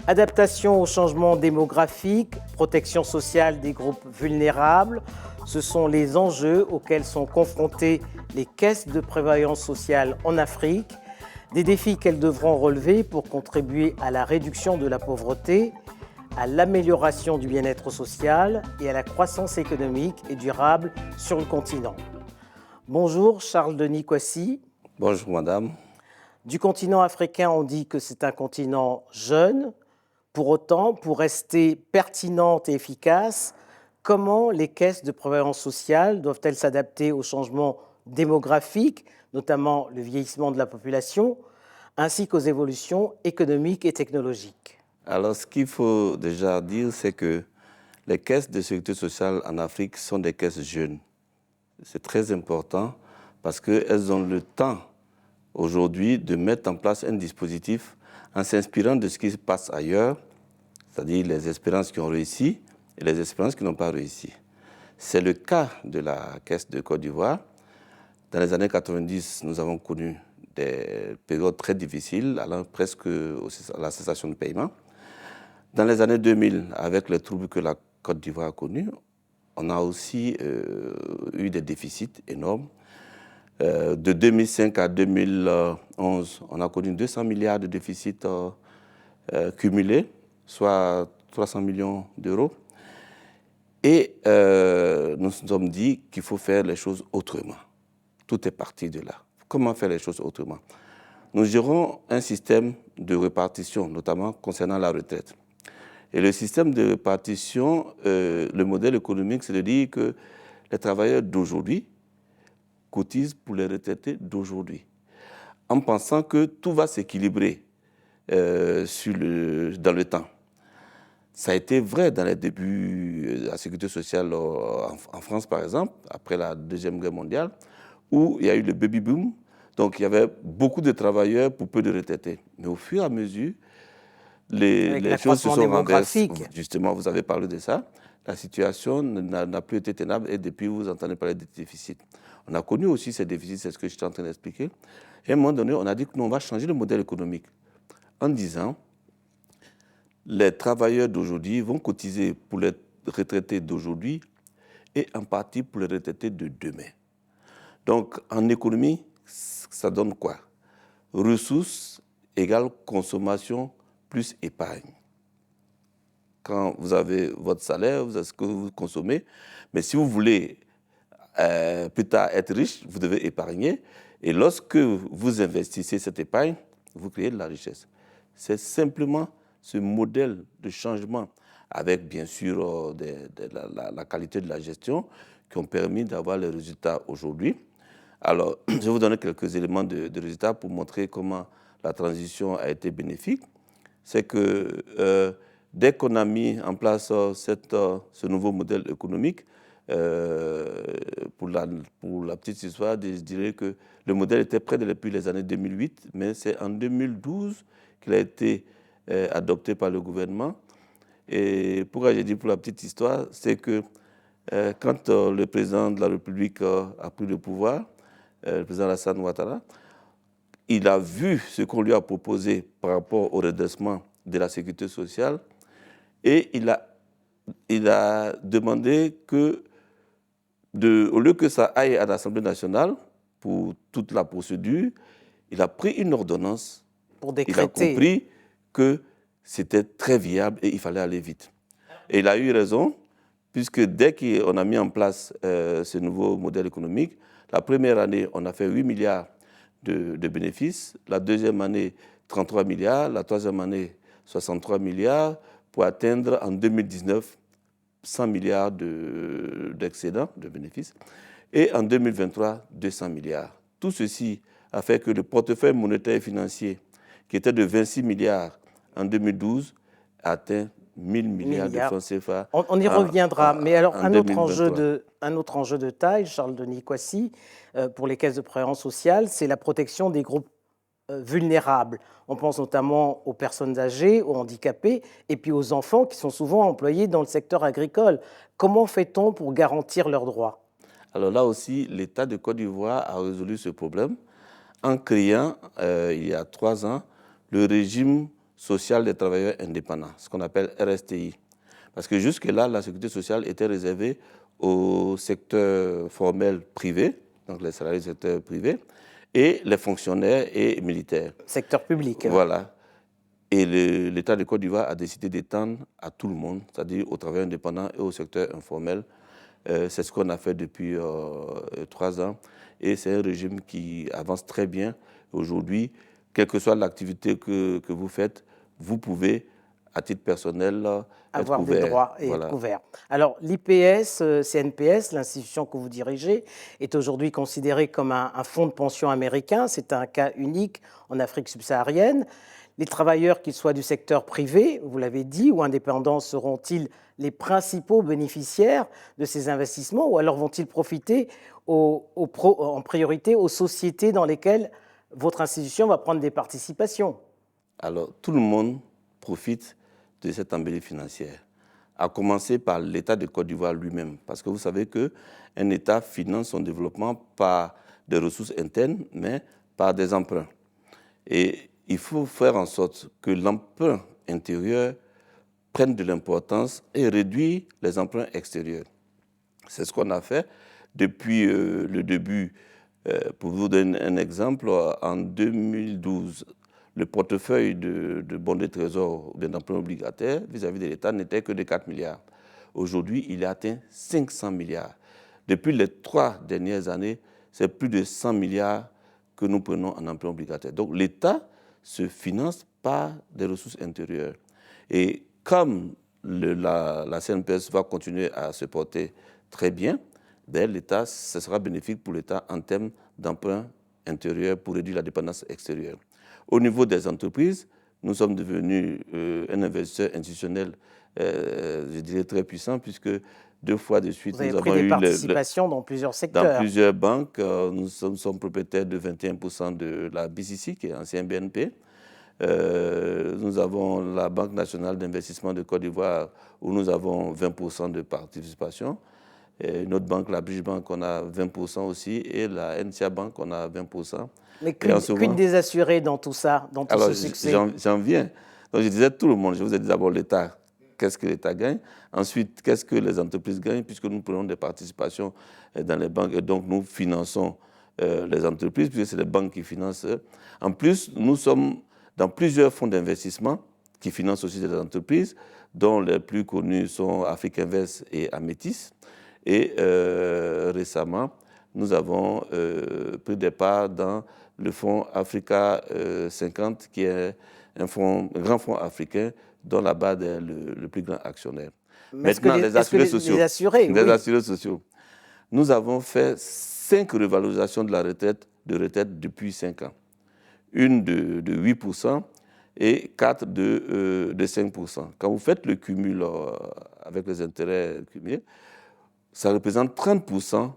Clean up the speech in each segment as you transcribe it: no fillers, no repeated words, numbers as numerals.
Adaptation au changement démographique, protection sociale des groupes vulnérables, ce sont les enjeux auxquels sont confrontées les caisses de prévoyance sociale en Afrique, des défis qu'elles devront relever pour contribuer à la réduction de la pauvreté, à l'amélioration du bien-être social et à la croissance économique et durable sur le continent. Bonjour Charles-Denis Kwasi. Bonjour madame. Du continent africain, on dit que c'est un continent jeune. Pour autant, pour rester pertinente et efficace, comment les caisses de prévoyance sociale doivent-elles s'adapter aux changements démographiques, notamment le vieillissement de la population, ainsi qu'aux évolutions économiques et technologiques? Alors, ce qu'il faut déjà dire, c'est que les caisses de sécurité sociale en Afrique sont des caisses jeunes. C'est très important parce qu'elles ont le temps aujourd'hui de mettre en place un dispositif en s'inspirant de ce qui se passe ailleurs, c'est-à-dire les expériences qui ont réussi et les expériences qui n'ont pas réussi. C'est le cas de la Caisse de Côte d'Ivoire. Dans les années 90, nous avons connu des périodes très difficiles, allant presque à la cessation de paiement. Dans les années 2000, avec les troubles que la Côte d'Ivoire a connus, on a aussi eu des déficits énormes. De 2005 à 2011, on a connu 200 milliards de déficits cumulés, soit 300 millions d'euros. Et nous nous sommes dit qu'il faut faire les choses autrement. Tout est parti de là. Comment faire les choses autrement? Nous gérons un système de répartition, notamment concernant la retraite. Et le système de répartition, le modèle économique, c'est de dire que les travailleurs d'aujourd'hui cotisent pour les retraités d'aujourd'hui, en pensant que tout va s'équilibrer dans le temps. Ça a été vrai dans les débuts de la sécurité sociale en France, par exemple, après la Deuxième Guerre mondiale, où il y a eu le baby boom. Donc, il y avait beaucoup de travailleurs pour peu de retraités. Mais au fur et à mesure, les choses se sont renversées. Justement, vous avez parlé de ça. La situation n'a plus été tenable et depuis, vous entendez parler de déficits. On a connu aussi ces déficits, c'est ce que je suis en train d'expliquer. Et à un moment donné, on a dit que nous, on va changer le modèle économique en disant les travailleurs d'aujourd'hui vont cotiser pour les retraités d'aujourd'hui et en partie pour les retraités de demain. Donc, en économie, ça donne quoi? Ressources égale consommation plus épargne. Quand vous avez votre salaire, vous avez ce que vous consommez, mais si vous voulez plus tard être riche, vous devez épargner. Et lorsque vous investissez cette épargne, vous créez de la richesse. C'est simplement ce modèle de changement, avec bien sûr la qualité de la gestion, qui ont permis d'avoir les résultats aujourd'hui. Alors, je vais vous donner quelques éléments de résultats pour montrer comment la transition a été bénéfique. C'est que dès qu'on a mis en place ce nouveau modèle économique, pour la petite histoire, je dirais que le modèle était prêt depuis les années 2008, mais c'est en 2012 qu'il a été adopté par le gouvernement. Et pourquoi j'ai dit pour la petite histoire, c'est que quand le président de la République a pris le pouvoir, le président Alassane Ouattara, il a vu ce qu'on lui a proposé par rapport au redressement de la sécurité sociale et il a demandé que, au lieu que ça aille à l'Assemblée nationale pour toute la procédure, il a pris une ordonnance. Pour décréter. Il a compris que c'était très viable et il fallait aller vite. Et il a eu raison, puisque dès qu'on a mis en place ce nouveau modèle économique, la première année, on a fait 8 milliards de bénéfices, la deuxième année, 33 milliards, la troisième année, 63 milliards, pour atteindre en 2019 100 milliards d'excédents, de bénéfices, et en 2023, 200 milliards. Tout ceci a fait que le portefeuille monétaire et financier, qui était de 26 milliards en 2012, a atteint 1000 milliards de francs CFA. On y reviendra, mais alors un autre enjeu de taille, Charles-Denis Kwasi, pour les caisses de prévoyance sociale, c'est la protection des groupes vulnérables. On pense notamment aux personnes âgées, aux handicapés, et puis aux enfants qui sont souvent employés dans le secteur agricole. Comment fait-on pour garantir leurs droits? Alors là aussi, l'État de Côte d'Ivoire a résolu ce problème en créant, il y a 3 ans, le régime social des travailleurs indépendants, ce qu'on appelle RSTI. Parce que jusque-là, la sécurité sociale était réservée au secteur formel privé, donc les salariés du secteur privé, et les fonctionnaires et militaires. Secteur public. Voilà. Et l'État de Côte d'Ivoire a décidé d'étendre à tout le monde, c'est-à-dire aux travailleurs indépendants et au secteur informel. C'est ce qu'on a fait depuis 3 ans. Et c'est un régime qui avance très bien. Aujourd'hui, quelle que soit l'activité que vous faites, vous pouvez, à titre personnel, avoir être couvert. Des droits et être couvert. Alors, l'IPS, CNPS, l'institution que vous dirigez, est aujourd'hui considérée comme un fonds de pension américain. C'est un cas unique en Afrique subsaharienne. Les travailleurs, qu'ils soient du secteur privé, vous l'avez dit, ou indépendants, seront-ils les principaux bénéficiaires de ces investissements ou alors vont-ils profiter en priorité aux sociétés dans lesquelles votre institution va prendre des participations? Alors, tout le monde profite de cette embellie financière, à commencer par l'État de Côte d'Ivoire lui-même. Parce que vous savez qu'un État finance son développement par des ressources internes, mais par des emprunts. Et il faut faire en sorte que l'emprunt intérieur prenne de l'importance et réduire les emprunts extérieurs. C'est ce qu'on a fait depuis le début. Pour vous donner un exemple, en 2012, le portefeuille de bons de trésor ou d'emprunts obligataires vis-à-vis de l'État n'était que de 4 milliards. Aujourd'hui, il a atteint 500 milliards. Depuis les 3 dernières années, c'est plus de 100 milliards que nous prenons en emprunt obligataire. Donc l'État se finance par des ressources intérieures. Et comme la CNPS va continuer à se porter très bien, l'État, ce sera bénéfique pour l'État en termes d'emprunt intérieur pour réduire la dépendance extérieure. Au niveau des entreprises, nous sommes devenus un investisseur institutionnel, je dirais, très puissant, puisque 2 fois de suite, nous avons pris des participations dans plusieurs secteurs. Dans plusieurs banques. Nous sommes propriétaires de 21% de la BCC, qui est ancien BNP. Nous avons la Banque nationale d'investissement de Côte d'Ivoire, où nous avons 20% de participation. Et une autre banque, la British Bank, on a 20% aussi, et la NCA Bank, on a 20%. Mais quid des assurés dans tout ça, dans tout ce succès? J'en viens. Donc je disais tout le monde, je vous ai dit d'abord l'État. Qu'est-ce que l'État gagne? Ensuite, qu'est-ce que les entreprises gagnent, puisque nous prenons des participations dans les banques et donc nous finançons les entreprises, puisque c'est les banques qui financent. En plus, nous sommes dans plusieurs fonds d'investissement qui financent aussi des entreprises, dont les plus connus sont Afrique Invest et Amétis. Et récemment, nous avons pris des parts dans le fonds Africa 50, qui est un grand fonds africain dont la BAD est le plus grand actionnaire. Maintenant, les assurés sociaux. Nous avons fait 5 revalorisations de la retraite depuis 5 ans. Une de 8% et 4 de 5%. Quand vous faites le cumul avec les intérêts cumulés, ça représente 30%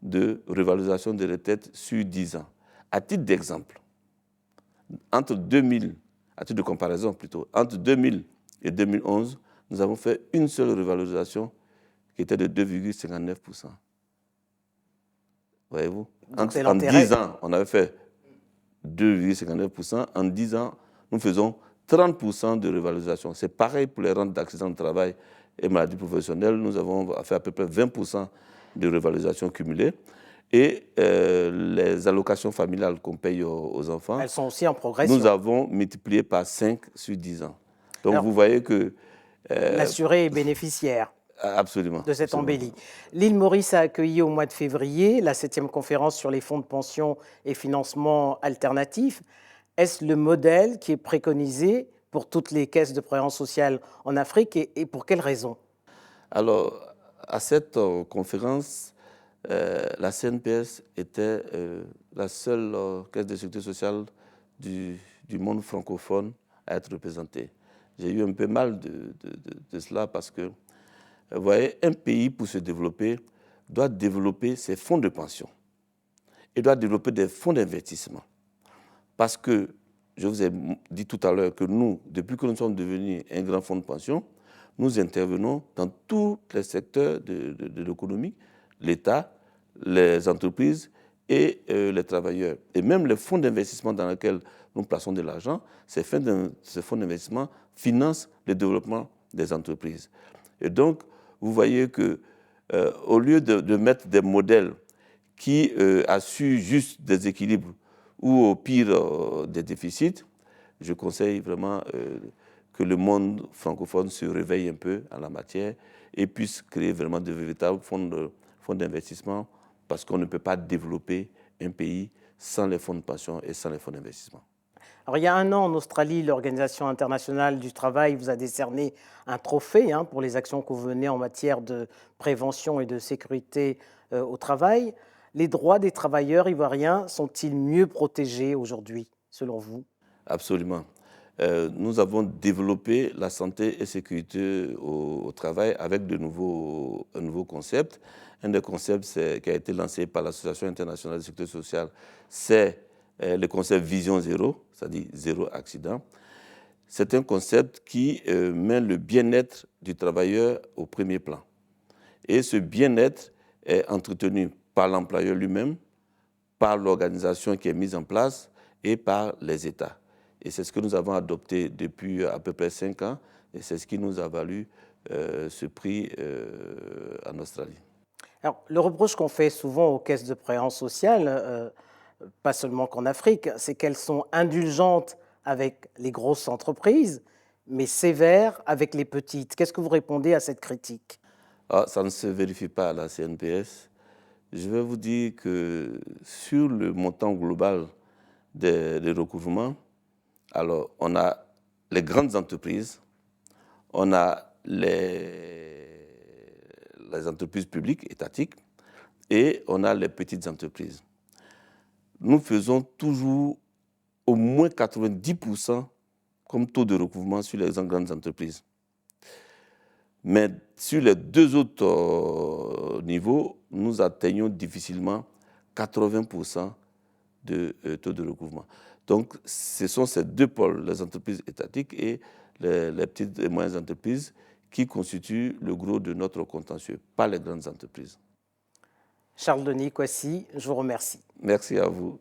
de revalorisation des retraites sur 10 ans. À titre d'exemple, à titre de comparaison plutôt, entre 2000 et 2011, nous avons fait une seule revalorisation qui était de 2,59%. Voyez-vous? En 10 ans, on avait fait 2,59%. En 10 ans, nous faisons 30% de revalorisation. C'est pareil pour les rentes d'accident de travail et maladies professionnelles. Nous avons fait à peu près 20% de revalorisation cumulée. Et les allocations familiales qu'on paye aux enfants, elles sont aussi en progression. Nous avons multiplié par 5 sur 10 ans. Donc alors, vous voyez que... l'assuré est bénéficiaire. Absolument. De cette embellie. L'île Maurice a accueilli au mois de février la 7e conférence sur les fonds de pension et financement alternatifs. Est-ce le modèle qui est préconisé pour toutes les caisses de prévoyance sociale en Afrique et pour quelles raisons? Alors, à cette conférence, la CNPS était la seule caisse de sécurité sociale du monde francophone à être représentée. J'ai eu un peu mal de cela parce que, vous voyez, un pays, pour se développer, doit développer ses fonds de pension et doit développer des fonds d'investissement. Parce que, je vous ai dit tout à l'heure que nous, depuis que nous sommes devenus un grand fonds de pension, nous intervenons dans tous les secteurs de l'économie, l'État, les entreprises et les travailleurs. Et même les fonds d'investissement dans lesquels nous plaçons de l'argent, ces fonds d'investissement financent le développement des entreprises. Et donc, vous voyez que au lieu de mettre des modèles qui assurent juste des équilibres ou au pire des déficits, je conseille vraiment que le monde francophone se réveille un peu en la matière et puisse créer vraiment de véritables fonds d'investissement, parce qu'on ne peut pas développer un pays sans les fonds de pension et sans les fonds d'investissement. Alors, il y a un an, en Australie, l'Organisation internationale du travail vous a décerné un trophée pour les actions que vous menez en matière de prévention et de sécurité au travail. Les droits des travailleurs ivoiriens sont-ils mieux protégés aujourd'hui, selon vous? Absolument. Nous avons développé la santé et sécurité au travail avec un nouveau concept. Un des concepts qui a été lancé par l'Association internationale de sécurité sociale, c'est le concept Vision Zéro, c'est-à-dire zéro accident. C'est un concept qui met le bien-être du travailleur au premier plan. Et ce bien-être est entretenu par l'employeur lui-même, par l'organisation qui est mise en place et par les États. Et c'est ce que nous avons adopté depuis à peu près 5 ans, et c'est ce qui nous a valu ce prix en Australie. Alors, le reproche qu'on fait souvent aux caisses de prévoyance sociale, pas seulement qu'en Afrique, c'est qu'elles sont indulgentes avec les grosses entreprises, mais sévères avec les petites. Qu'est-ce que vous répondez à cette critique? Ça ne se vérifie pas à la CNPS. Je vais vous dire que sur le montant global des recouvrements, alors on a les grandes entreprises, on a les entreprises publiques, étatiques, et on a les petites entreprises. Nous faisons toujours au moins 90% comme taux de recouvrement sur les grandes entreprises. Mais sur les deux autres niveaux, nous atteignons difficilement 80% de taux de recouvrement. Donc, ce sont ces deux pôles, les entreprises étatiques et les petites et moyennes entreprises, qui constituent le gros de notre contentieux, pas les grandes entreprises. Charles Denis Kwasi, je vous remercie. Merci à vous.